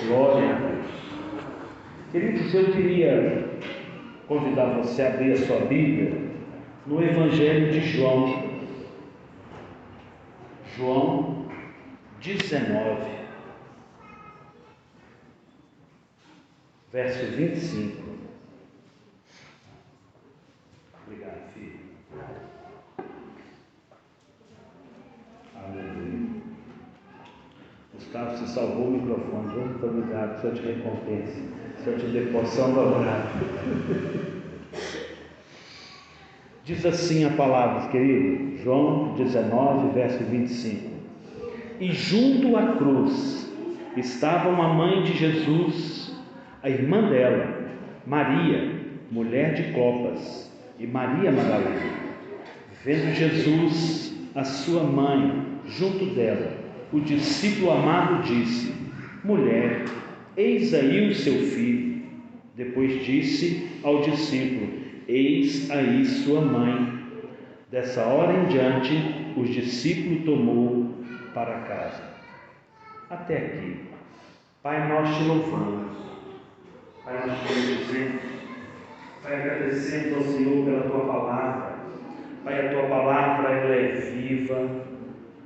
Glória a Deus. Queridos, eu queria convidar você a abrir a sua Bíblia no Evangelho de João. João 19, verso 25. Obrigado, filho. Aleluia. Gustavo, você salvou o microfone. Muito obrigado. Se eu te recompense, se eu te dê porção dobrada. Diz assim a palavra, querido. João 19, verso 25. E junto à cruz estava uma mãe de Jesus, a irmã dela, Maria, mulher de Clopas, e Maria Madalena. Vendo Jesus, a sua mãe, junto dela, o discípulo amado disse: mulher, eis aí o seu filho. Depois disse ao discípulo: eis aí sua mãe. Dessa hora em diante, o discípulo tomou para casa. Até aqui. Pai, nós te louvamos. Pai, nós te bendizemos. Pai, agradecendo ao Senhor pela tua palavra. Pai, a tua palavra ela é viva,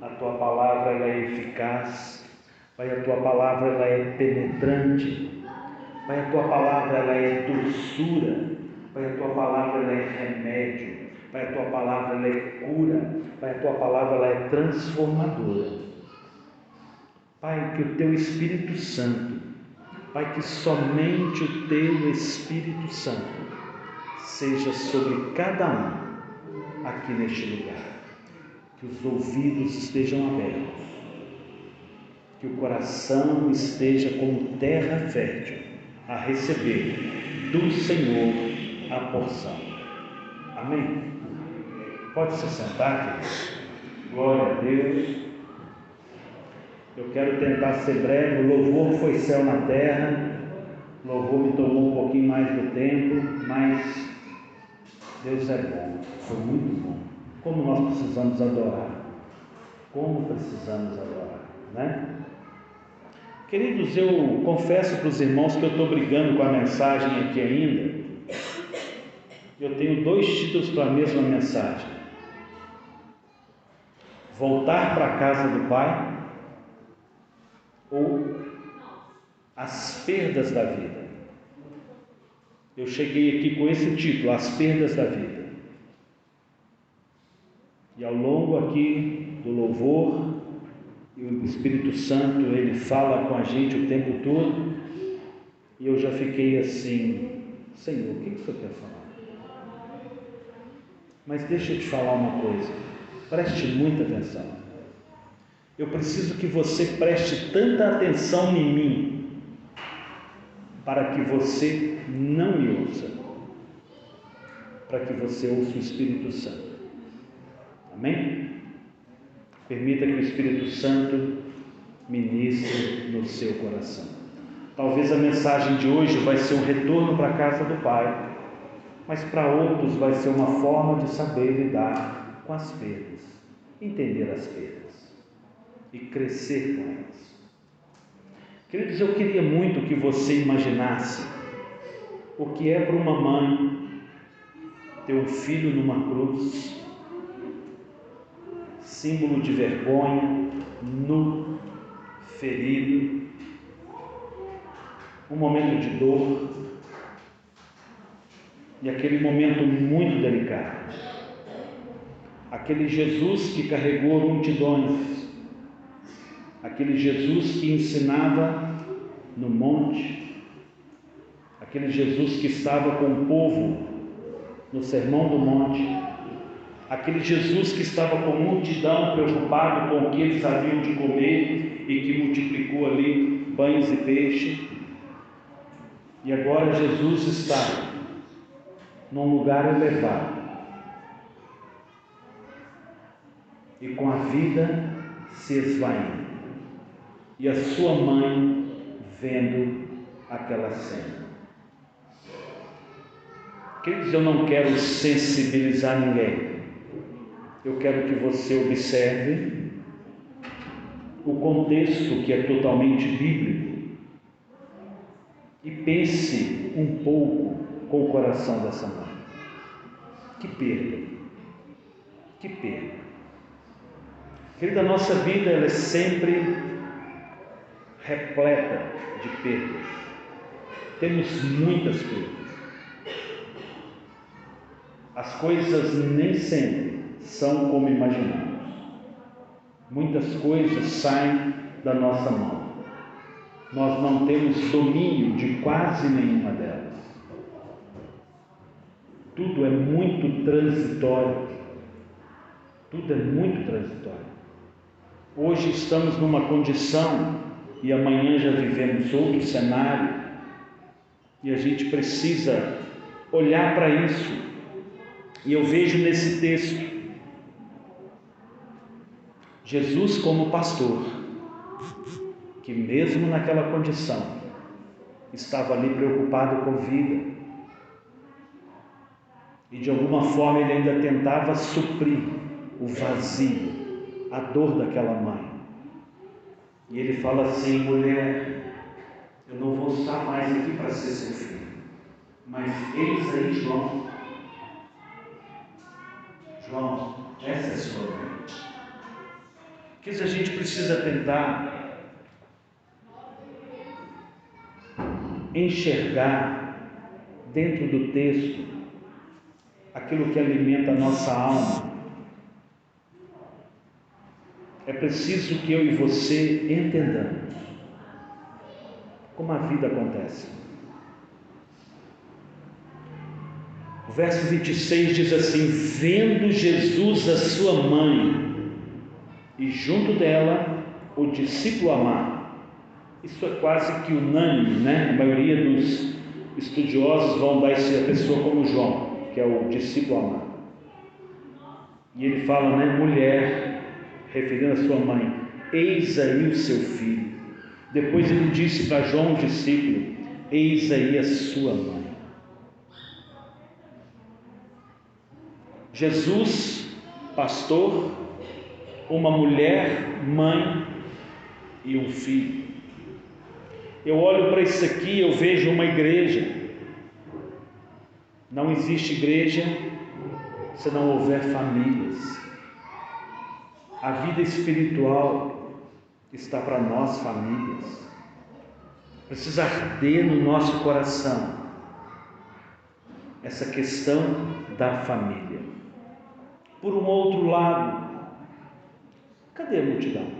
a tua palavra ela é eficaz. Pai, a tua palavra ela é penetrante. Pai, a tua palavra ela é doçura. Pai, a tua palavra ela é remédio. Pai, a tua palavra ela é cura. Pai, a tua palavra ela é transformadora. Pai, que o teu Espírito Santo, Pai, que somente o teu Espírito Santo seja sobre cada um aqui neste lugar. Que os ouvidos estejam abertos, que o coração esteja como terra fértil a receber do Senhor a porção. Amém? Pode se sentar, queridos. Glória a Deus. Eu quero tentar ser breve. O louvor foi céu na terra. O louvor me tomou um pouquinho mais do tempo, mas Deus é bom. Foi muito bom. Como nós precisamos adorar. Como precisamos adorar, né? Queridos, eu confesso para os irmãos que eu estou brigando com a mensagem aqui ainda. Eu tenho 2 títulos para a mesma mensagem: voltar para a casa do Pai ou as perdas da vida. Eu cheguei aqui com esse título, as perdas da vida. E ao longo aqui do louvor, e o Espírito Santo, ele fala com a gente o tempo todo, e eu já fiquei assim: Senhor, o que o Senhor quer falar? Mas deixa eu te falar uma coisa, preste muita atenção. Eu preciso que você preste tanta atenção em mim, para que você não me ouça, para que você ouça o Espírito Santo. Amém? Permita que o Espírito Santo ministre no seu coração. Talvez a mensagem de hoje vai ser um retorno para a casa do Pai, mas para outros vai ser uma forma de saber lidar com as perdas, entender as perdas e crescer com elas. Queridos, eu queria muito que você imaginasse o que é para uma mãe ter um filho numa cruz, símbolo de vergonha, nu, ferido, um momento de dor, e aquele momento muito delicado. Aquele Jesus que carregou multidões, aquele Jesus que ensinava no monte, aquele Jesus que estava com o povo no Sermão do Monte, aquele Jesus que estava com multidão, preocupado com o que eles haviam de comer e que multiplicou ali pães e peixe. E agora Jesus está num lugar elevado e com a vida se esvaindo, e a sua mãe vendo aquela cena. Queridos, eu não quero sensibilizar ninguém. Eu quero que você observe o contexto que é totalmente bíblico pense um pouco com o coração dessa mãe. Que perda! Que perda! Querida, a nossa vida ela é sempre repleta de perdas. Temos muitas perdas. As coisas nem sempre são como imaginamos. Muitas coisas saem da nossa mão. Nós não temos domínio de quase nenhuma delas. Tudo é muito transitório. Tudo é muito transitório. Hoje estamos numa condição e amanhã já vivemos outro cenário. E a gente precisa olhar para isso. E eu vejo nesse texto Jesus como pastor, que mesmo naquela condição estava ali preocupado com vida. E de alguma forma ele ainda tentava suprir o vazio, a dor daquela mãe. E ele fala assim: mulher, eu não vou estar mais aqui para ser seu filho, mas eis aí João. João, essa é a sua mãe. Que a gente precisa tentar enxergar dentro do texto aquilo que alimenta a nossa alma. É preciso que eu e você entendamos como a vida acontece. O verso 26 diz assim: vendo Jesus a sua mãe e junto dela o discípulo amado. Isso é quase que unânime, né? A maioria dos estudiosos vão dar essa pessoa como João, que é o discípulo amado. E ele fala, né? Mulher, referindo a sua mãe, eis aí o seu filho. Depois ele disse para João, o discípulo, eis aí a sua mãe. Jesus, pastor, uma mulher, mãe e um filho. Eu olho para isso aqui e eu vejo uma igreja. Não existe igreja se não houver famílias. A vida espiritual está para nós, famílias. Precisa arder no nosso coração essa questão da família. Por um outro lado, cadê a multidão?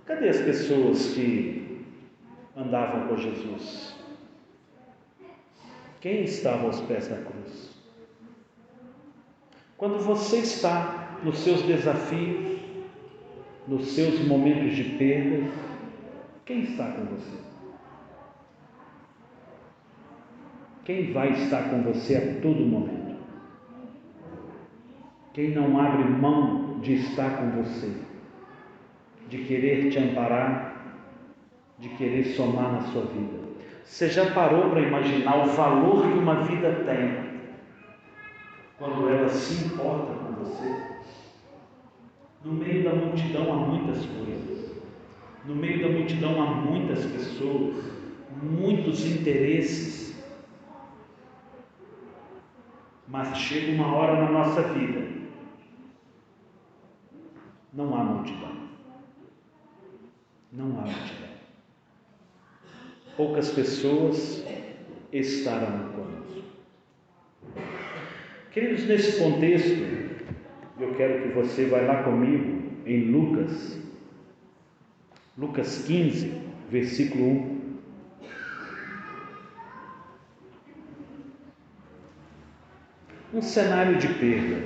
Cadê as pessoas que andavam com Jesus? Quem estava aos pés da cruz? Quando você está nos seus desafios, nos seus momentos de perda, quem está com você? Quem vai estar com você a todo momento? Quem não abre mão de estar com você, de querer te amparar, de querer somar na sua vida? Você já parou para imaginar o valor que uma vida tem quando ela se importa com você? No meio da multidão há muitas coisas, no meio da multidão há muitas pessoas, muitos interesses, mas chega uma hora na nossa vida, não há multidão, não há multidão. Poucas pessoas estarão conosco. Queridos, nesse contexto, eu quero que você vá lá comigo em Lucas 15, versículo 1. Um cenário de perda.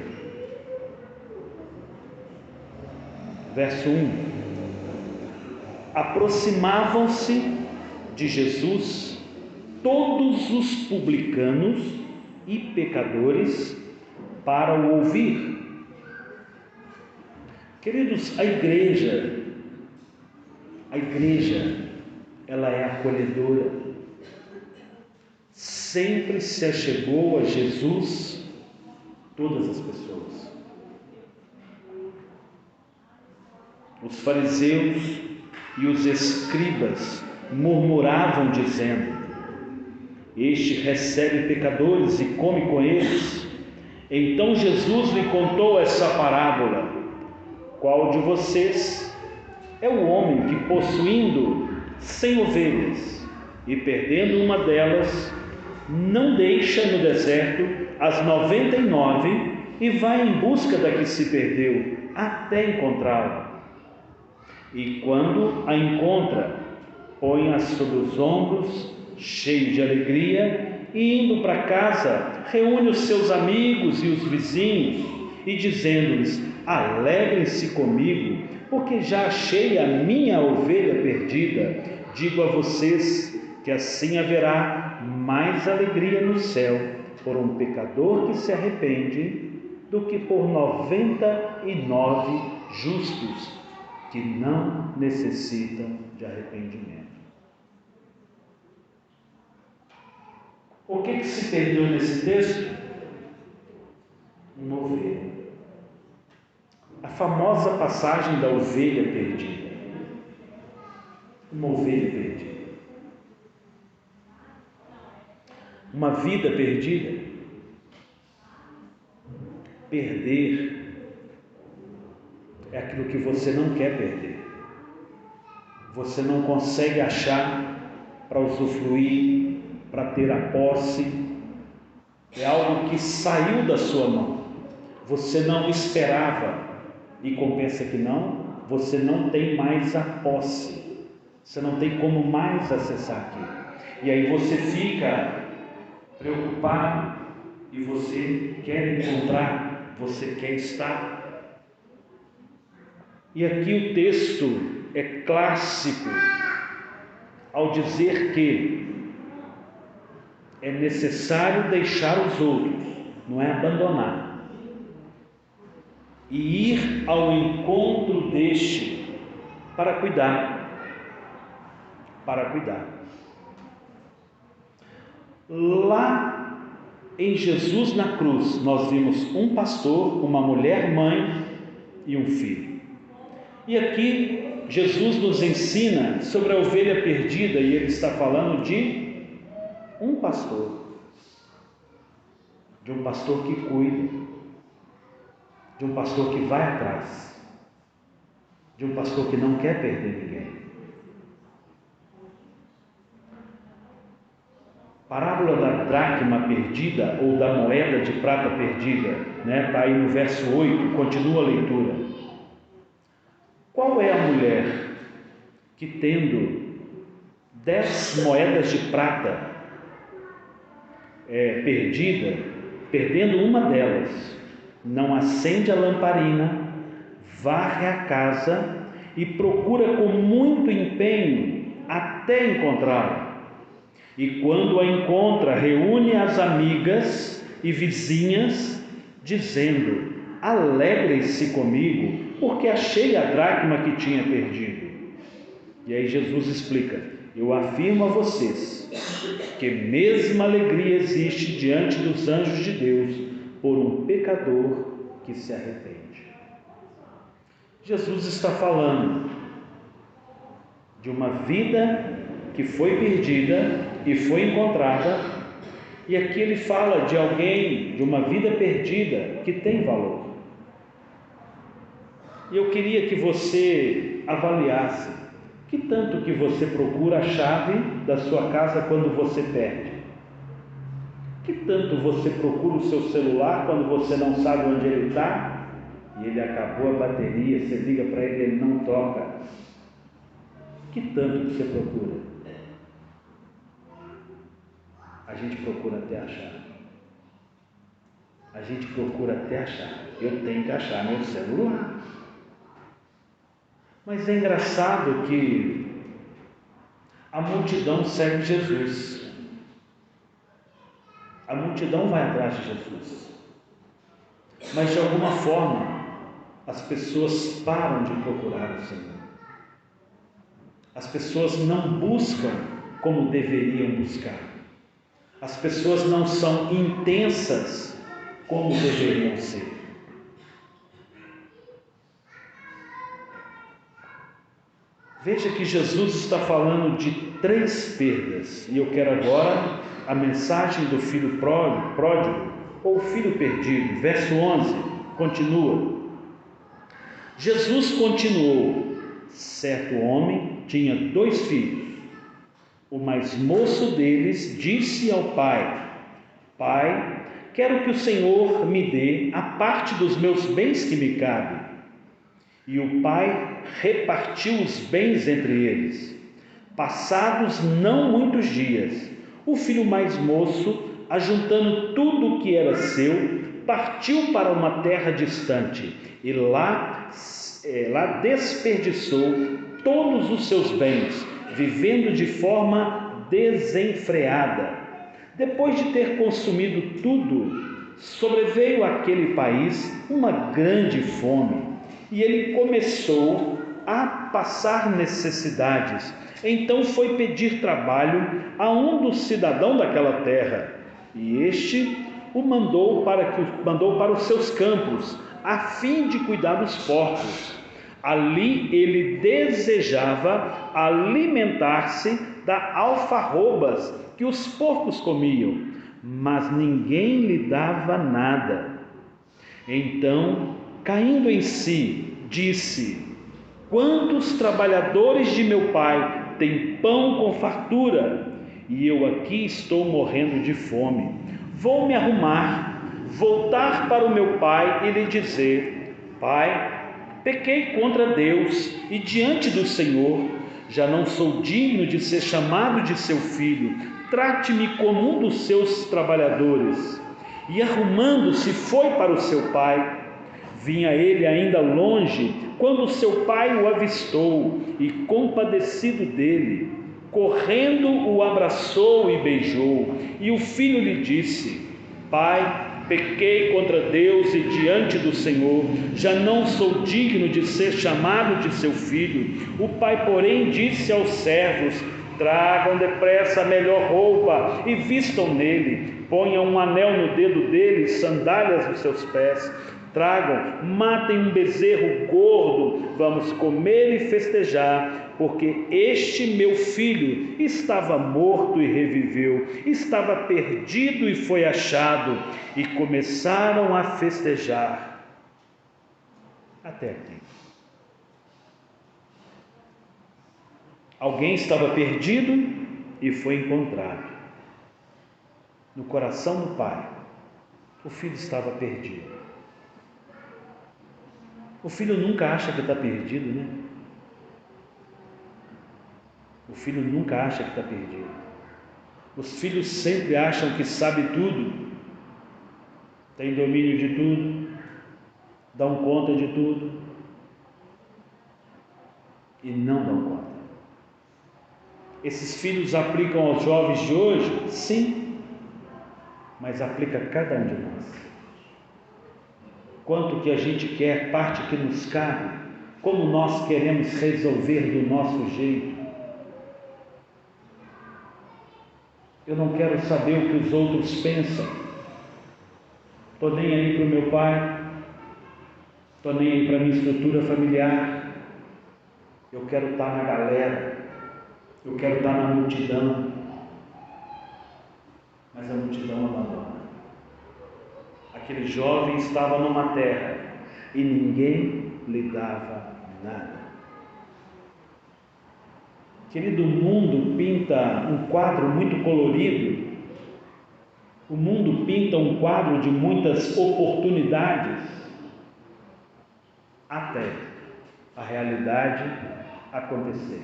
Verso 1. Aproximavam-se de Jesus todos os publicanos e pecadores para o ouvir. Queridos, a igreja, ela é acolhedora. Sempre se achegou a Jesus todas as pessoas. Os fariseus e os escribas murmuravam dizendo: este recebe pecadores e come com eles. Então Jesus lhe contou essa parábola: qual de vocês é o homem que, possuindo 100 ovelhas e perdendo uma delas, não deixa no deserto as 99 e vai em busca da que se perdeu até encontrá-la? E quando a encontra, põe-a sobre os ombros, cheio de alegria, e indo para casa, reúne os seus amigos e os vizinhos, e dizendo-lhes: alegrem-se comigo, porque já achei a minha ovelha perdida. Digo a vocês que assim haverá mais alegria no céu por um pecador que se arrepende do que por 99 justos que não necessitam de arrependimento. O que se perdeu nesse texto? Uma ovelha. A famosa passagem da ovelha perdida. Uma ovelha perdida. Uma vida perdida. Perder é aquilo que você não quer perder. Você não consegue achar para usufruir, para ter a posse. É algo que saiu da sua mão. Você não esperava e compensa que não, você não tem mais a posse. Você não tem como mais acessar aquilo. E aí você fica preocupado e você quer encontrar, você quer estar. E aqui o texto é clássico ao dizer que é necessário deixar os outros, não é abandonar, e ir ao encontro deste para cuidar. Lá em Jesus na cruz, nós vimos um pastor, uma mulher mãe e um filho. E aqui Jesus nos ensina sobre a ovelha perdida, e ele está falando de um pastor, de um pastor que cuida, de um pastor que vai atrás, de um pastor que não quer perder ninguém. Parábola da dracma perdida ou da moeda de prata perdida, né? Está aí no verso 8, continua a leitura. Qual é a mulher que, tendo 10 moedas de prata perdendo uma delas, não acende a lamparina, varre a casa e procura com muito empenho até encontrá-la? E quando a encontra, reúne as amigas e vizinhas, dizendo: alegrem-se comigo, porque achei a dracma que tinha perdido. E aí Jesus explica: eu afirmo a vocês que mesma alegria existe diante dos anjos de Deus por um pecador que se arrepende. Jesus está falando de uma vida que foi perdida e foi encontrada, e aqui ele fala de alguém, de uma vida perdida que tem valor. E eu queria que você avaliasse que tanto que você procura a chave da sua casa quando você perde, que tanto você procura o seu celular quando você não sabe onde ele está e ele acabou a bateria, você liga para ele e ele não toca. Que tanto que você procura? A gente procura até achar. A gente procura até achar. Eu tenho que achar meu celular. Mas é engraçado que a multidão segue Jesus. A multidão vai atrás de Jesus. Mas de alguma forma, as pessoas param de procurar o Senhor. As pessoas não buscam como deveriam buscar. As pessoas não são intensas como deveriam ser. Veja que Jesus está falando de 3 perdas, e eu quero agora a mensagem do filho pródigo, ou filho perdido. Verso 11, continua. Jesus continuou: certo homem tinha 2 filhos. O mais moço deles disse ao pai: Pai, quero que o Senhor me dê a parte dos meus bens que me cabe. E o pai repartiu os bens entre eles. Passados não muitos dias, o filho mais moço, ajuntando tudo o que era seu, partiu para uma terra distante e lá desperdiçou todos os seus bens, vivendo de forma desenfreada. Depois de ter consumido tudo, sobreveio àquele país uma grande fome e ele começou a passar necessidades. Então foi pedir trabalho a um dos cidadãos daquela terra, e este o mandou para os seus campos, a fim de cuidar dos porcos. Ali ele desejava alimentar-se das alfarrobas que os porcos comiam, mas ninguém lhe dava nada. Então, caindo em si, disse: Quantos trabalhadores de meu pai têm pão com fartura, e eu aqui estou morrendo de fome. Vou me arrumar, voltar para o meu pai e lhe dizer: Pai, pequei contra Deus e diante do Senhor, já não sou digno de ser chamado de seu filho. Trate-me como um dos seus trabalhadores. E arrumando-se foi para o seu pai. Vinha ele ainda longe, quando seu pai o avistou e, compadecido dele, correndo o abraçou e beijou. E o filho lhe disse: Pai, pequei contra Deus e diante do Senhor, já não sou digno de ser chamado de seu filho. O pai, porém, disse aos servos: Tragam depressa a melhor roupa e vistam nele, ponham um anel no dedo dele e sandálias nos seus pés. Tragam, matem um bezerro gordo, vamos comer e festejar, porque este meu filho estava morto e reviveu, estava perdido e foi achado. E começaram a festejar. Até aqui. Alguém estava perdido e foi encontrado. No coração do pai, o filho estava perdido. O filho nunca acha que está perdido, né? O filho nunca acha que está perdido. Os filhos sempre acham que sabe tudo, tem domínio de tudo, dão conta de tudo, e não dão conta. Esses filhos aplicam aos jovens de hoje? Sim, mas aplica a cada um de nós. Quanto que a gente quer, parte que nos cabe, como nós queremos resolver do nosso jeito. Eu não quero saber o que os outros pensam. Estou nem aí para o meu pai, estou nem aí para a minha estrutura familiar. Eu quero estar na galera, eu quero estar na multidão, mas a multidão abandona. Aquele jovem estava numa terra e ninguém lhe dava nada. Querido, o mundo pinta um quadro muito colorido, o mundo pinta um quadro de muitas oportunidades, até a realidade acontecer.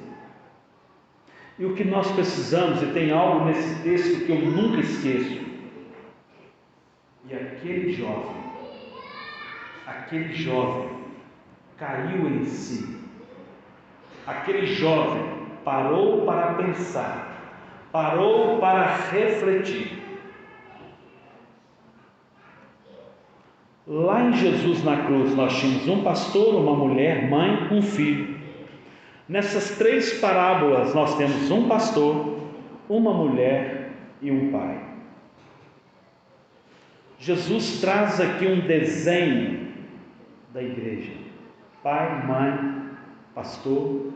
E o que nós precisamos, e tem algo nesse texto que eu nunca esqueço, e aquele jovem caiu em si, aquele jovem parou para pensar, parou para refletir. Lá em Jesus na cruz nós tínhamos um pastor, uma mulher, mãe, um filho. Nessas 3 parábolas nós temos um pastor, uma mulher e um pai. Jesus traz aqui um desenho da igreja: pai, mãe, pastor,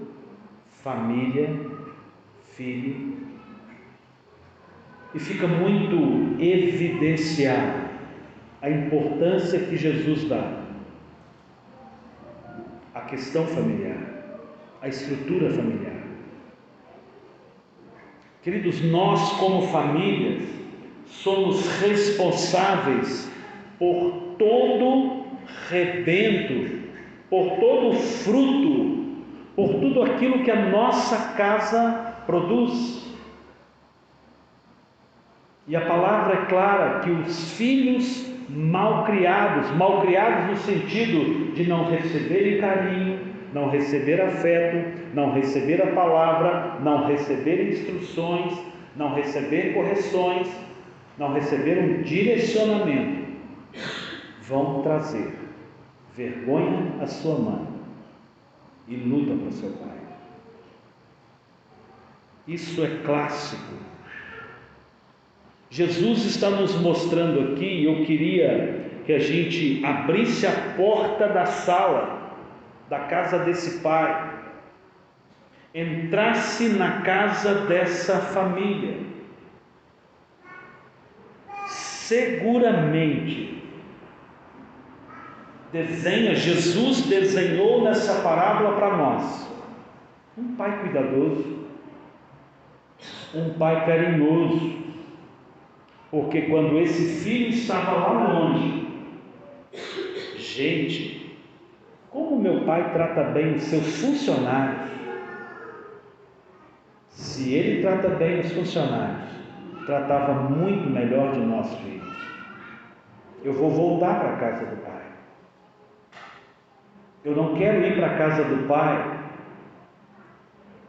família, filho. E fica muito evidenciado a importância que Jesus dá à questão familiar, à estrutura familiar. Queridos, nós como famílias somos responsáveis por todo rebento, por todo fruto, por tudo aquilo que a nossa casa produz. E a palavra é clara que os filhos mal criados no sentido de não receberem carinho, não receber afeto, não receber a palavra, não receber instruções, não receber correções, não receber um direcionamento, vão trazer vergonha à sua mãe e luta para o seu pai. Isso é clássico. Jesus está nos mostrando aqui, eu queria que a gente abrisse a porta da sala, da casa desse pai, entrasse na casa dessa família. Seguramente, Jesus desenhou nessa parábola para nós um pai cuidadoso, um pai carinhoso, porque quando esse filho estava lá longe, gente, como meu pai trata bem os seus funcionários, se ele trata bem os funcionários, tratava muito melhor de nós filhos. Eu vou voltar para a casa do pai. Eu não quero ir para a casa do pai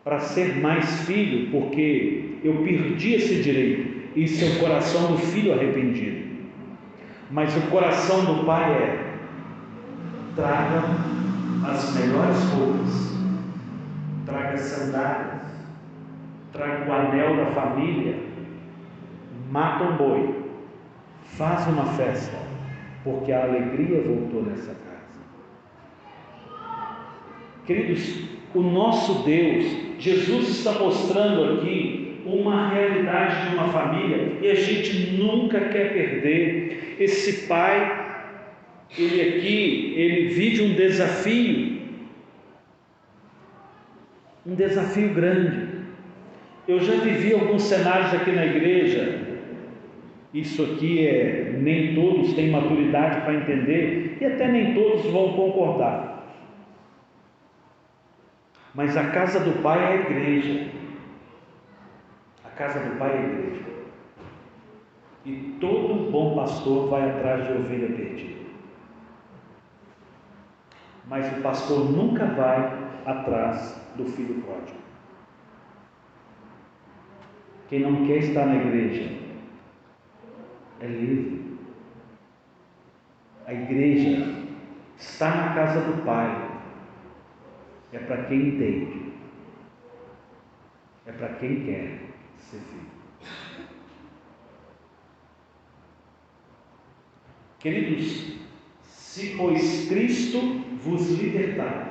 para ser mais filho, porque eu perdi esse direito. Isso é o coração do filho arrependido. Mas o coração do pai é: traga as melhores roupas, traga sandálias, traga o anel da família, mata um boi, faz uma festa, porque a alegria voltou nessa casa. Queridos, o nosso Deus, Jesus está mostrando aqui uma realidade de uma família, e a gente nunca quer perder. Esse pai, ele vive um desafio grande. Eu já vivi alguns cenários aqui na igreja. Isso aqui nem todos têm maturidade para entender, e até nem todos vão concordar. Mas a casa do pai é a igreja. A casa do pai é a igreja. E todo bom pastor vai atrás de ovelha perdida. Mas o pastor nunca vai atrás do filho pródigo. Quem não quer estar na igreja é livre. A igreja está na casa do pai. É para quem entende, é para quem quer ser filho. Queridos, se pois Cristo vos libertar,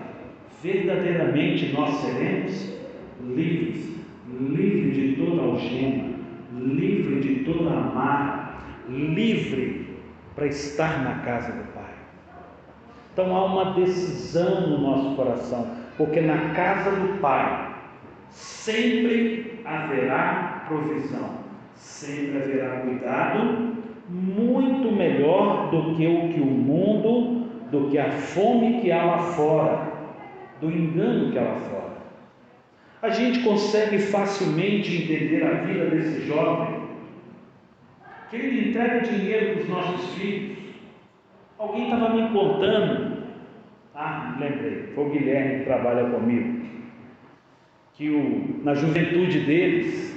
verdadeiramente nós seremos livres, livre de toda algema, livre de toda amarra, livre para estar na casa do Pai. Então há uma decisão no nosso coração, porque na casa do Pai sempre haverá provisão, sempre haverá cuidado, muito melhor do que o mundo, do que a fome que há lá fora, do engano que há lá fora. A gente consegue facilmente entender a vida desse jovem, que ele entrega dinheiro para os nossos filhos. Alguém estava me contando, lembrei, foi o Guilherme que trabalha comigo, que na juventude deles,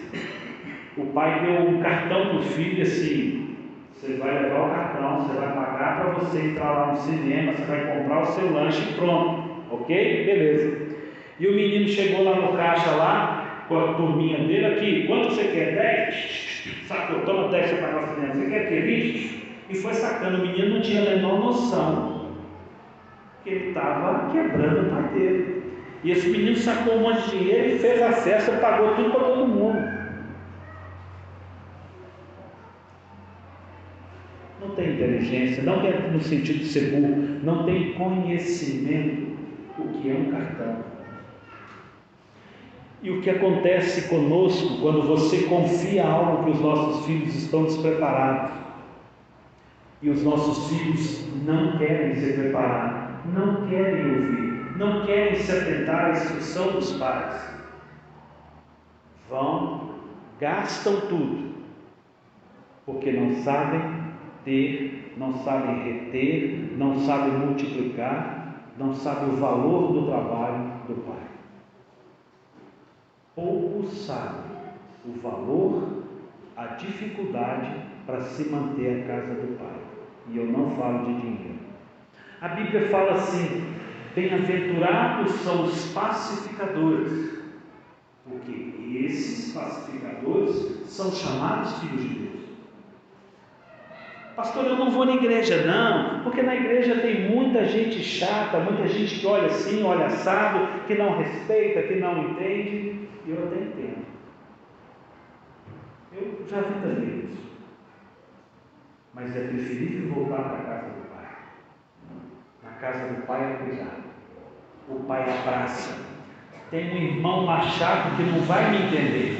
o pai deu um cartão para o filho assim: você vai levar o cartão, você vai pagar para você entrar lá no cinema, você vai comprar o seu lanche e pronto, ok? Beleza. E o menino chegou lá no caixa lá, com a turminha dele, aqui, quanto você quer? 10? Sacou, toma 10 para pagar o cinema, você quer ter 20? E foi sacando. O menino não tinha a menor noção que ele estava quebrando o pai dele. E esse menino sacou um monte de dinheiro e fez a festa, pagou tudo para todo mundo. Não tem inteligência, não é no sentido de ser burro, não tem conhecimento do que é um cartão. E o que acontece conosco quando você confia algo que os nossos filhos estão despreparados, e os nossos filhos não querem se preparar, não querem ouvir, não querem se atentar à instrução dos pais, gastam tudo, porque não sabem ter, não sabem reter, não sabem multiplicar, não sabem o valor do trabalho do pai. Poucos sabem o valor, a dificuldade para se manter a casa do pai. E eu não falo de dinheiro. A Bíblia fala assim: bem-aventurados são os pacificadores, porque esses pacificadores são chamados filhos de Deus. Pastor, eu não vou na igreja não, porque na igreja tem muita gente chata, muita gente que olha assim, olha assado, que não respeita, que não entende. Eu até entendo. Eu já vi também isso. Mas é preferível voltar para a casa do pai. Na casa do pai é cuidado. O pai abraça. Tem um irmão lá chato que não vai me entender.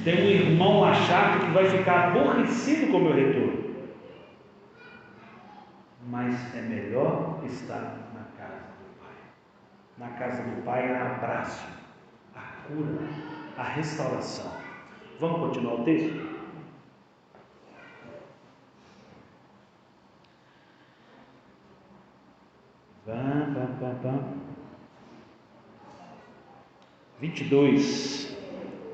Tem um irmão lá chato que vai ficar aborrecido com o meu retorno. Mas é melhor estar na casa do pai. Na casa do pai há abraço, a cura, a restauração. Vamos continuar o texto? Vá. 22.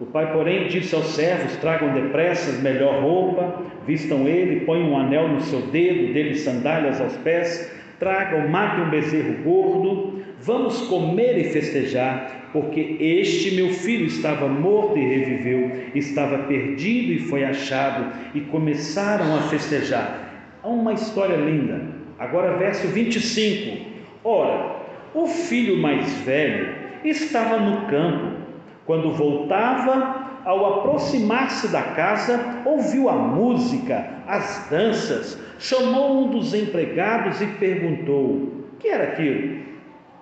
O pai, porém, disse aos servos: tragam depressa melhor roupa, vistam ele, põem um anel no seu dedo, dê-lhe sandálias aos pés, tragam, matem um bezerro gordo, vamos comer e festejar, porque este meu filho estava morto e reviveu, estava perdido e foi achado, e começaram a festejar. Há uma história linda. Agora verso 25. Ora, o filho mais velho estava no campo. Quando voltava, ao aproximar-se da casa, ouviu a música, as danças, chamou um dos empregados e perguntou: o que era aquilo?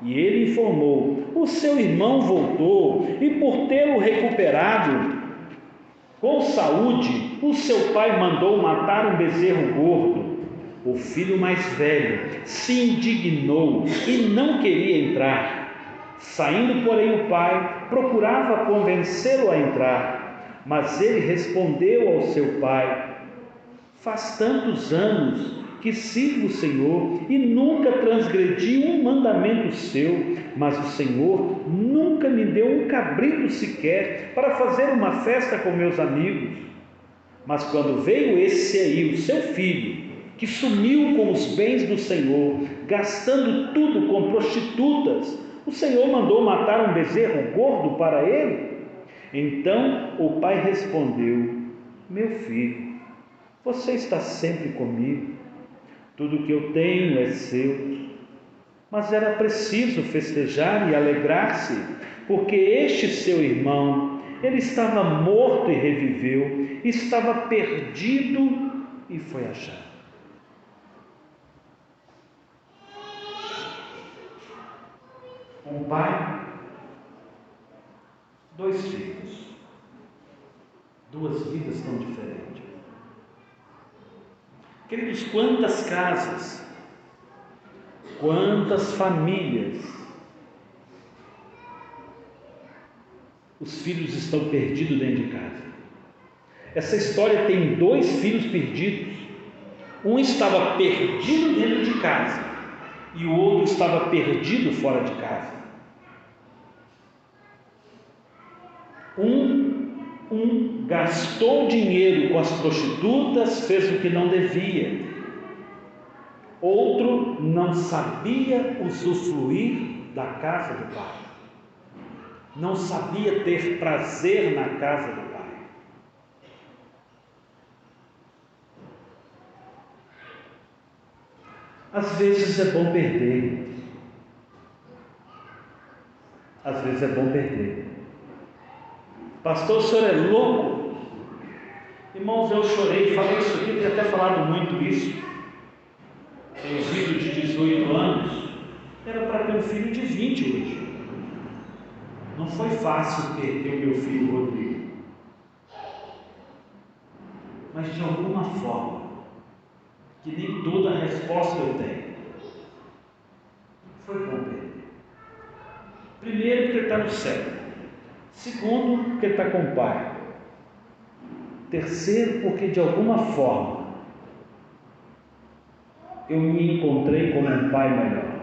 E ele informou: o seu irmão voltou, e por tê-lo recuperado com saúde, o seu pai mandou matar um bezerro gordo. O filho mais velho se indignou e não queria entrar. Saindo, porém, o pai procurava convencê-lo a entrar, mas ele respondeu ao seu pai: faz tantos anos que sirvo o Senhor e nunca transgredi um mandamento seu, mas o Senhor nunca me deu um cabrito sequer para fazer uma festa com meus amigos. Mas quando veio esse aí, o seu filho, que sumiu com os bens do Senhor, gastando tudo com prostitutas, o Senhor mandou matar um bezerro gordo para ele? Então o pai respondeu: meu filho, você está sempre comigo, tudo que eu tenho é seu. Mas era preciso festejar e alegrar-se, porque este seu irmão, ele estava morto e reviveu, estava perdido e foi achado. Um pai, dois filhos, duas vidas tão diferentes. Queridos, quantas casas, quantas famílias, os filhos estão perdidos dentro de casa. Essa história tem dois filhos perdidos. Um estava perdido dentro de casa e o outro estava perdido fora de casa. Um gastou dinheiro com as prostitutas, fez o que não devia. Outro não sabia usufruir da casa do pai. Não sabia ter prazer na casa do pai. Às vezes é bom perder. Às vezes é bom perder. Pastor, o senhor é louco? Irmãos, eu chorei, falei isso aqui, tenho até falado muito isso. Tenho filho de 18 anos, era para ter um filho de 20 hoje. Não foi fácil perder o meu filho Rodrigo. Mas de alguma forma, que nem toda resposta eu tenho, foi bom perder. Primeiro, porque ele está no céu. Segundo, porque ele está com o Pai. Terceiro, porque de alguma forma eu me encontrei como um pai melhor.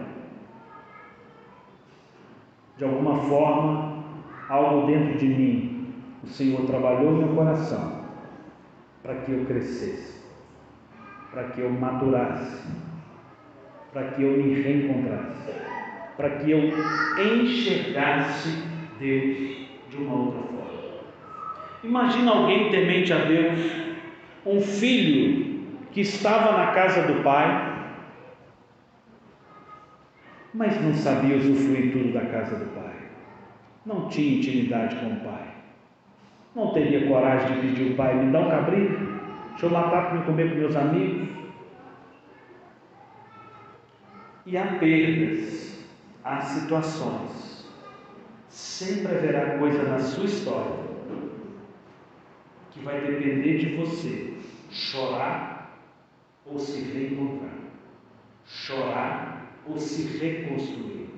De alguma forma, algo dentro de mim, o Senhor trabalhou no meu coração para que eu crescesse, para que eu maturasse, para que eu me reencontrasse, para que eu enxergasse Deus de uma outra forma. Imagina alguém temente a Deus, um filho que estava na casa do pai, mas não sabia usufruir tudo da casa do pai, não tinha intimidade com o pai, não teria coragem de pedir ao pai: me dá um cabrito, deixa eu matar para me comer com meus amigos. E há perdas, há situações, sempre haverá coisa na sua história que vai depender de você chorar ou se reencontrar, chorar ou se reconstruir.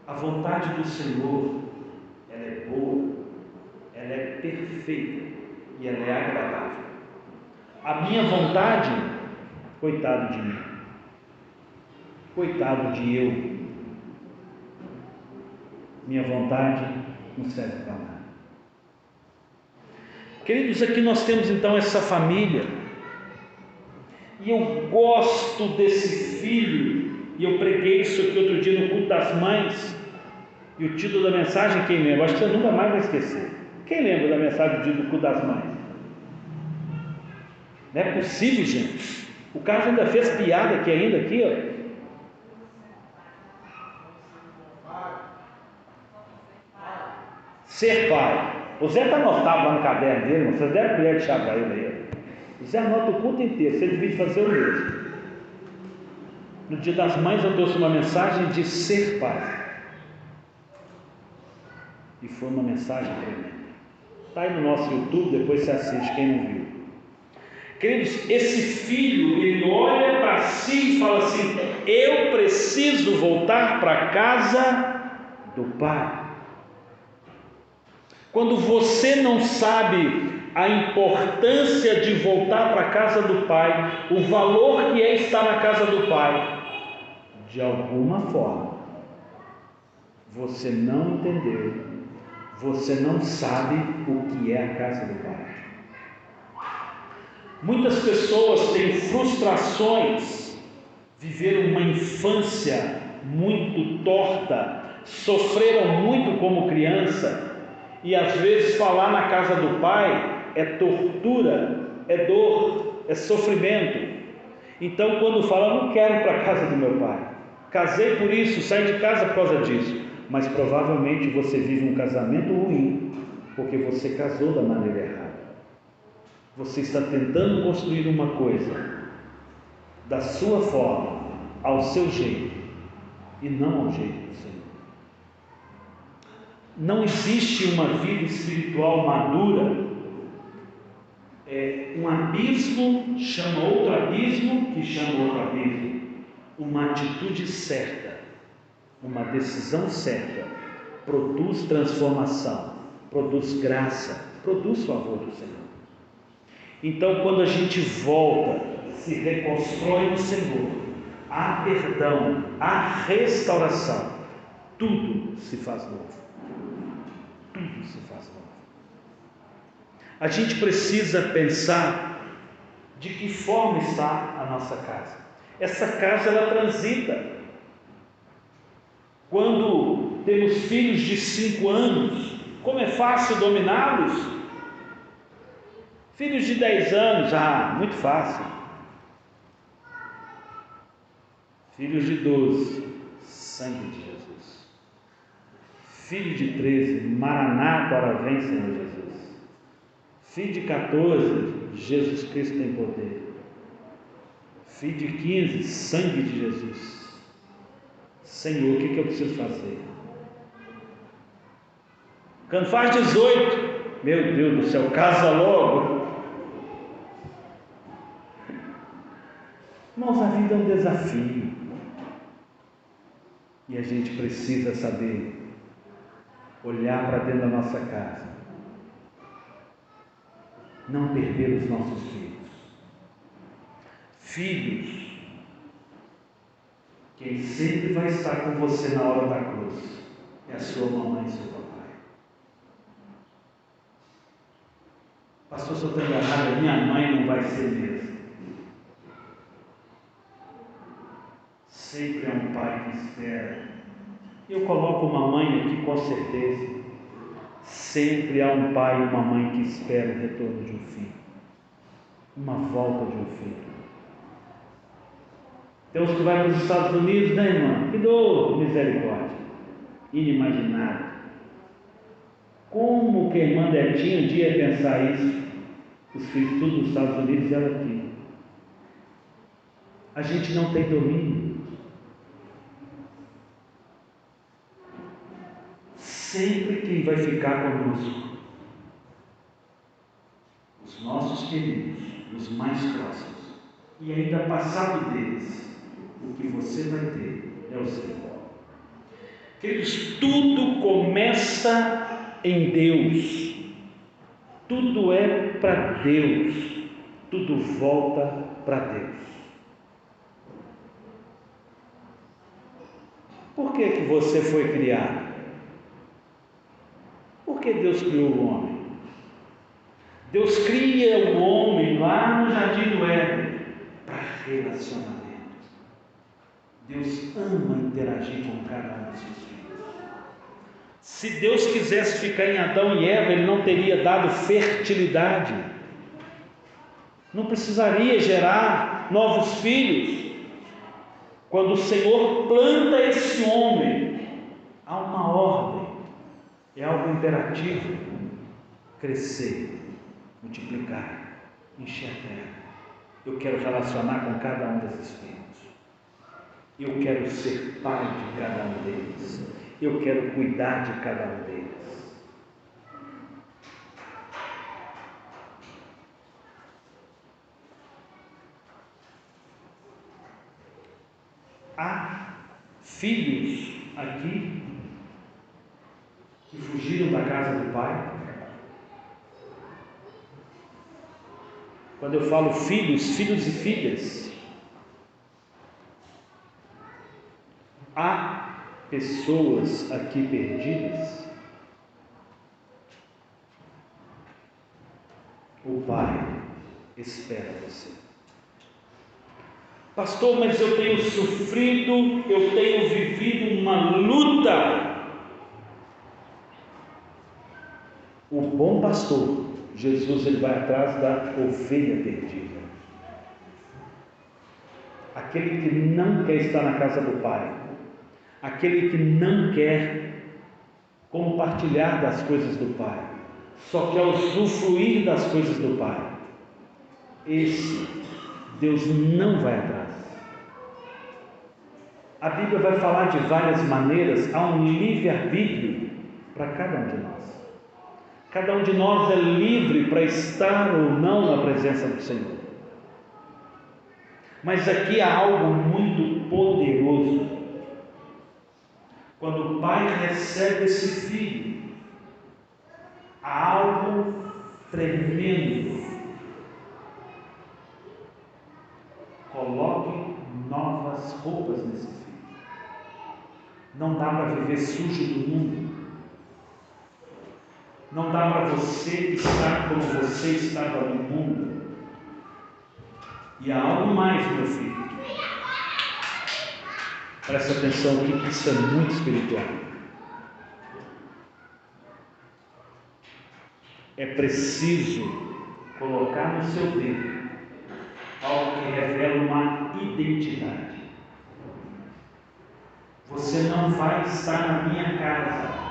A vontade do Senhor, ela é boa, ela é perfeita e ela é agradável. A minha vontade, coitado de mim, coitado de eu, minha vontade não serve para nada. Queridos, aqui nós temos então essa família, e eu gosto desse filho, e eu preguei isso aqui outro dia no culto das mães, e o título da mensagem, quem lembra? Acho que você nunca mais vai esquecer. Quem lembra da mensagem do culto das mães? Não é possível, gente. O Carlos ainda fez piada aqui, ó. Ser pai. O Zé está anotado lá no caderno dele, vocês deram colher de chá para ele aí. O Zé anota o culto inteiro, você devia fazer o mesmo. No dia das mães eu trouxe uma mensagem de ser pai. E foi uma mensagem tremenda. Está aí no nosso YouTube, depois você assiste, quem não viu. Queridos, esse filho, ele olha para si e fala assim: eu preciso voltar para a casa do pai. Quando você não sabe a importância de voltar para a casa do pai, o valor que é estar na casa do pai, de alguma forma, você não entendeu, você não sabe o que é a casa do pai. Muitas pessoas têm frustrações, viveram uma infância muito torta, sofreram muito como criança, e às vezes falar na casa do pai é tortura, é dor, é sofrimento. Então quando fala: não quero ir para a casa do meu pai, casei por isso, saí de casa por causa disso, mas provavelmente você vive um casamento ruim, porque você casou da maneira errada. Você está tentando construir uma coisa da sua forma, ao seu jeito, e não ao jeito do Senhor. Não existe uma vida espiritual madura. Um abismo chama outro abismo, que chama outro abismo. Uma atitude certa, uma decisão certa, produz transformação, produz graça, produz favor do Senhor. Então, quando a gente volta, se reconstrói no Senhor, há perdão, há restauração, tudo se faz novo. Tudo se faz novo. A gente precisa pensar de que forma está a nossa casa. Essa casa, ela transita. Quando temos filhos de 5 anos, como é fácil dominá-los? Filhos de 10 anos, muito fácil. Filhos de 12, sangue de Jesus. Filho de 13, Maranata, ora vem, Senhor Jesus. Filho de 14, Jesus Cristo tem poder. Filho de 15, sangue de Jesus. Senhor, o que eu preciso fazer? Quando faz 18, meu Deus do céu, casa logo. Irmãos, a vida é um desafio. E a gente precisa saber olhar para dentro da nossa casa, não perder os nossos filhos. Filhos, quem sempre vai estar com você na hora da cruz é a sua mamãe e seu papai. Pastor, se eu estou enganado, minha mãe não vai ser mesmo. Sempre é um pai que espera. Eu coloco uma mãe aqui com certeza. Sempre há um pai e uma mãe que espera o retorno de um filho, uma volta de um filho. Tem uns que vai para os Estados Unidos, né, irmã? Que dor, misericórdia, inimaginável. Como que a irmã Detinha um dia ia pensar isso? Os filhos tudo nos Estados Unidos e ela aqui. A gente não tem domínio. Sempre quem vai ficar conosco, os nossos queridos, os mais próximos, e ainda passado deles, o que você vai ter é o Senhor. Queridos, tudo começa em Deus, tudo é para Deus, tudo volta para Deus. Por que você foi criado? Por que Deus criou o homem? Deus cria o homem lá no Jardim do Éden para relacionamento. Deus ama interagir com cada um dos seus filhos. Se Deus quisesse ficar em Adão e Eva, Ele não teria dado fertilidade, não precisaria gerar novos filhos. Quando o Senhor planta esse homem, há uma ordem, é algo imperativo: crescer, multiplicar, encher a terra. Eu quero relacionar com cada um desses filhos. Eu quero ser pai de cada um deles. Eu quero cuidar de cada um deles. Há filhos aqui que fugiram da casa do pai. Quando eu falo filhos, filhos e filhas, há pessoas aqui perdidas. O Pai espera você. Pastor, mas eu tenho sofrido, eu tenho vivido uma luta. O bom pastor, Jesus, ele vai atrás da ovelha perdida. Aquele que não quer estar na casa do Pai, aquele que não quer compartilhar das coisas do Pai, só quer usufruir das coisas do Pai, esse Deus não vai atrás. A Bíblia vai falar de várias maneiras, há um livre-arbítrio para cada um de nós. Cada um de nós é livre para estar ou não na presença do Senhor. Mas aqui há algo muito poderoso. Quando o pai recebe esse filho, há algo tremendo. Coloque novas roupas nesse filho. Não dá para viver sujo do mundo. Não dá para você estar como você estava no mundo. E há algo mais, meu filho. Presta atenção aqui, que isso é muito espiritual. É preciso colocar no seu dedo algo que revela uma identidade. Você não vai estar na minha casa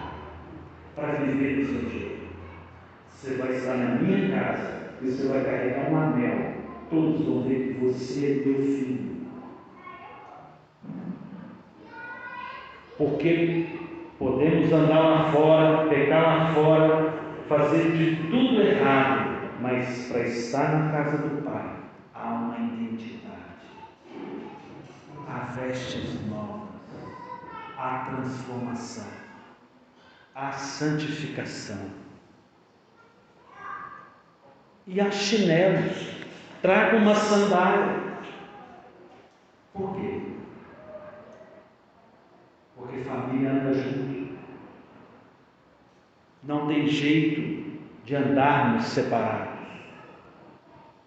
para viver do seu jeito. Você vai estar na minha casa e você vai carregar um anel. Todos vão ver que você é meu filho. Porque podemos andar lá fora, pecar lá fora, fazer de tudo errado, mas para estar na casa do Pai, há uma identidade, há vestes novas, há transformação, há santificação. E há chinelos, traga uma sandália. Por quê? Porque família anda junto. Não tem jeito de andarmos separados.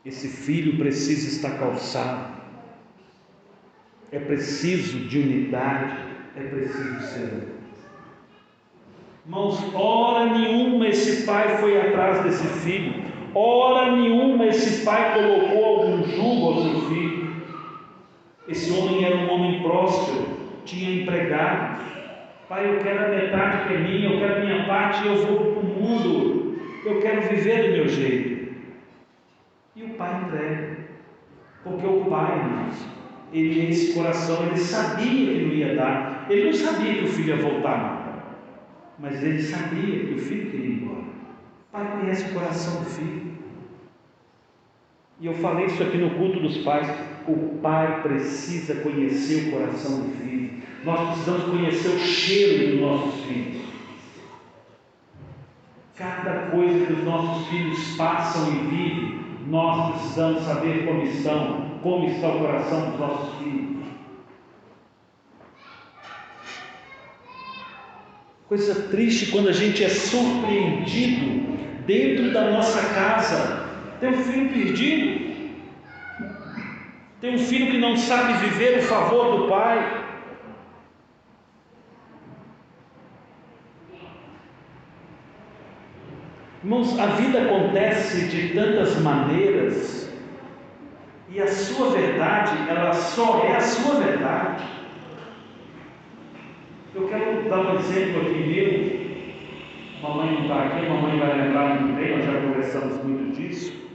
Esse filho precisa estar calçado. É preciso de unidade. É preciso ser um. Irmãos, hora nenhuma esse pai foi atrás desse filho. Hora nenhuma esse pai colocou algum jugo ao seu filho. Esse homem era um homem próspero, tinha empregados. Pai, eu quero a metade que é minha, eu quero a minha parte, eu vou para o mundo, eu quero viver do meu jeito. E o pai entrega, porque o pai, irmãos, ele, esse coração, ele sabia que não ia dar, ele não sabia que o filho ia voltar, não, mas ele sabia que o filho queria ir embora. O pai conhece o coração do filho. E eu falei isso aqui no culto dos pais. O pai precisa conhecer o coração do filho. Nós precisamos conhecer o cheiro dos nossos filhos. Cada coisa que os nossos filhos passam e vivem, nós precisamos saber como está o coração dos nossos filhos. Coisa triste quando a gente é surpreendido dentro da nossa casa. Tem um filho perdido. Tem um filho que não sabe viver o favor do pai. Irmãos, a vida acontece de tantas maneiras e a sua verdade, ela só é a sua verdade. Eu quero dar um exemplo aqui meu. Mamãe não está aqui, a mamãe vai lembrar muito bem, nós já conversamos muito disso.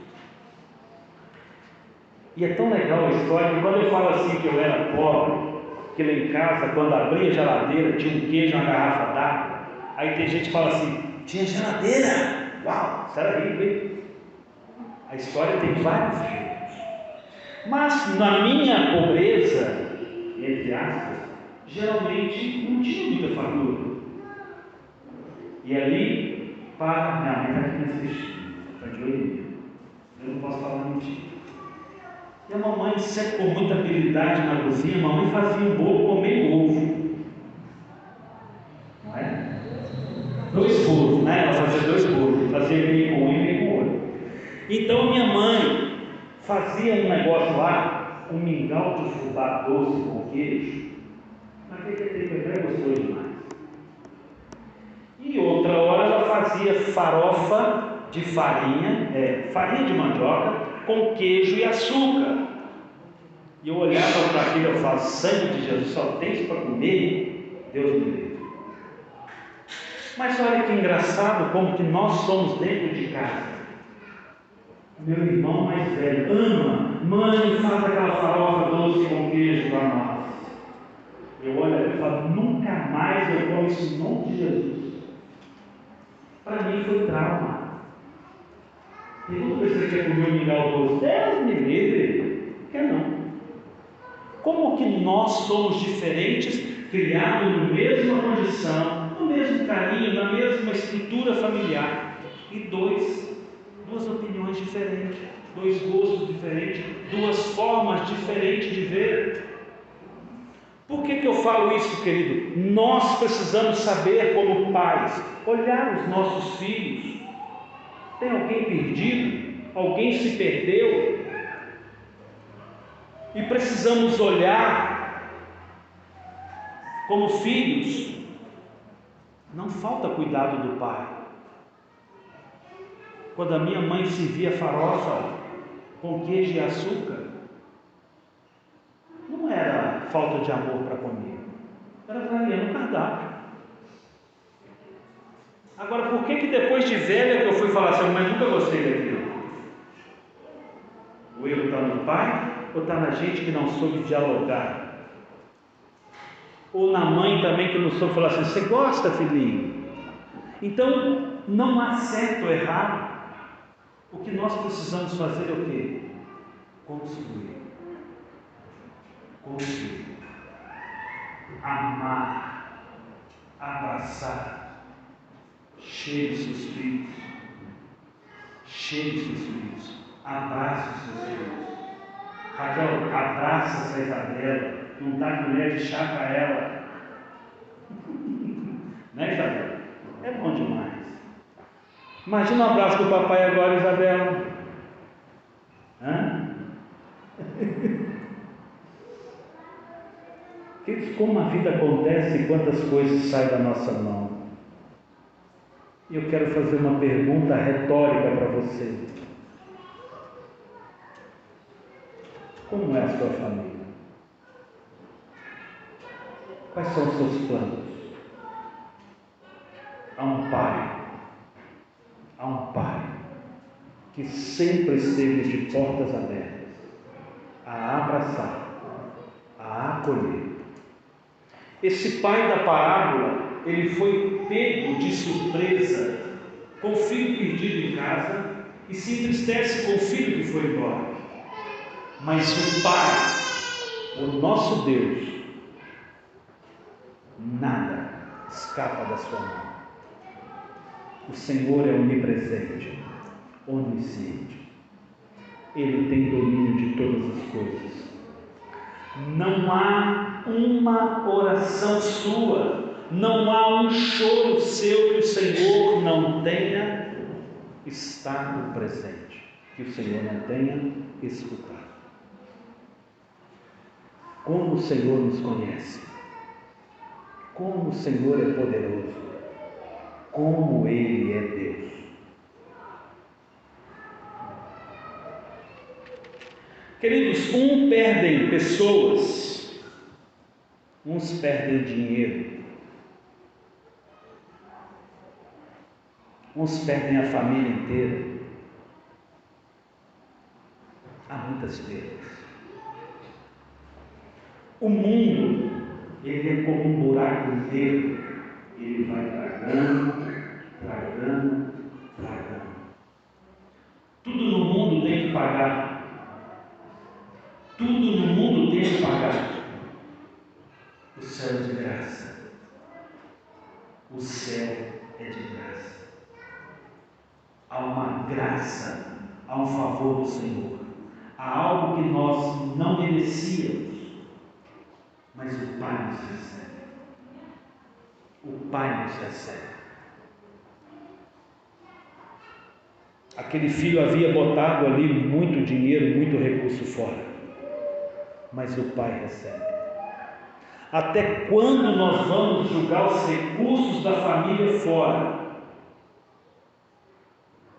E é tão legal a história que quando eu falo assim que eu era pobre, que lá em casa, quando abria a geladeira, tinha um queijo, uma garrafa d'água. Aí tem gente que fala assim, tinha geladeira? Uau, você era rico, hein? A história tem vários jeitos. Mas na minha pobreza, entre aspas, geralmente não tinha muita fartura. E ali, minha mãe está aqui me assistindo, está de olho em mim. Eu não posso falar mentira. E a mamãe, sempre com muita habilidade na cozinha, a mamãe fazia um bolo com meio ovo. Não é? 2 bolos, né? Ela fazia 2 bolos, fazia meio com um e meio com outro. Então minha mãe fazia um negócio lá, um mingau de fubá doce com queijo. Naquele tempo era gostoso demais. E outra hora ela fazia farofa de farinha de mandioca com queijo e açúcar. E eu olhava para aquilo e eu falava, sangue de Jesus, só tem isso para comer? Deus me livre. Mas olha que engraçado como que nós somos dentro de casa. Meu irmão mais velho ama, mãe, faz aquela farofa doce com queijo para nós. Eu olho e falo, nunca mais eu como isso em nome de Jesus. Para mim foi trauma. Pergunta se você quer comer um mingau doce. Deus me livre. Quer não. Como que nós somos diferentes, criados na mesma condição, no mesmo carinho, na mesma estrutura familiar, e duas opiniões diferentes, 2 gostos diferentes, 2 formas diferentes de ver. Por que eu falo isso, querido? Nós precisamos saber, como pais, olhar os nossos filhos. Tem alguém perdido? Alguém se perdeu? E precisamos olhar como filhos. Não falta cuidado do pai. Quando a minha mãe servia farofa com queijo e açúcar, não era falta de amor para comer, era para ler no cardápio. Agora, por que depois de velha que eu fui falar assim, mas nunca gostei daquilo? O erro está no pai ou está na gente que não soube dialogar? Ou na mãe também que não soube falar assim, você gosta, filhinho? Então, não há certo ou errado. O que nós precisamos fazer é o quê? Construir. Construir. Amar. Abraçar. Cheire os seus filhos. Cheire os seus filhos. Abrace os seus filhos. Raquel, abraça essa Isabela. Não dá mulher de chá para ela. Né, Isabela? É bom demais. Imagina um abraço do papai agora, Isabela. Hã? Queridos, como a vida acontece e quantas coisas saem da nossa mão. Eu quero fazer uma pergunta retórica para você. Como é a sua família? Quais são os seus planos? Há um pai que sempre esteve de portas abertas a abraçar, a acolher. Esse pai da parábola, ele foi pego de surpresa com o filho perdido em casa e se entristece com o filho que foi embora. Mas o Pai, o nosso Deus, nada escapa da sua mão. O Senhor é onipresente, onisciente. Ele tem domínio de todas as coisas. Não há uma oração sua, não há um choro seu que o Senhor não tenha estado presente, que o Senhor não tenha escutado. Como o Senhor nos conhece, como o Senhor é poderoso, como Ele é Deus. Queridos, perdem pessoas, uns perdem dinheiro, uns perdem a família inteira. Há muitas perdas. O mundo, ele é como um buraco negro, ele vai tragando. Tudo no mundo tem que pagar. Tudo no mundo tem que pagar. O céu é de graça. O céu é de graça. Há uma graça, há um favor do Senhor. Há algo que nós não merecíamos. Mas o Pai nos recebe. O Pai nos recebe. Aquele filho havia botado ali muito dinheiro, muito recurso fora. Mas o Pai recebe. Até quando nós vamos julgar os recursos da família fora?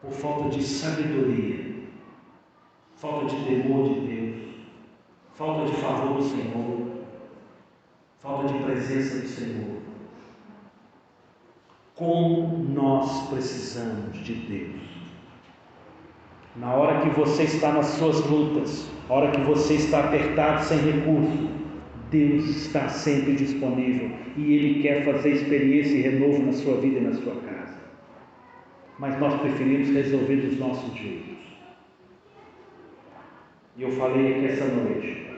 Por falta de sabedoria, falta de temor de Deus, falta de favor do Senhor, falta de presença do Senhor. Como nós precisamos de Deus. Na hora que você está nas suas lutas, na hora que você está apertado, sem recurso, Deus está sempre disponível e Ele quer fazer experiência e renovo na sua vida e na sua casa. Mas nós preferimos resolver dos nossos jeitos. E eu falei aqui essa noite,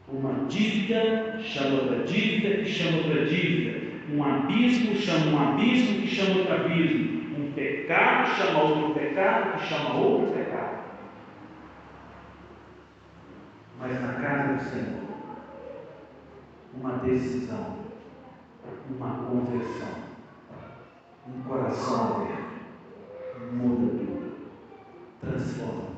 uma dívida chama outra dívida, que chama outra dívida. Um abismo chama um abismo, que chama outro abismo. Um pecado chama outro pecado, que chama outro pecado. Mas na casa do Senhor, uma decisão, uma conversão, um coração aberto, muda tudo, transforma.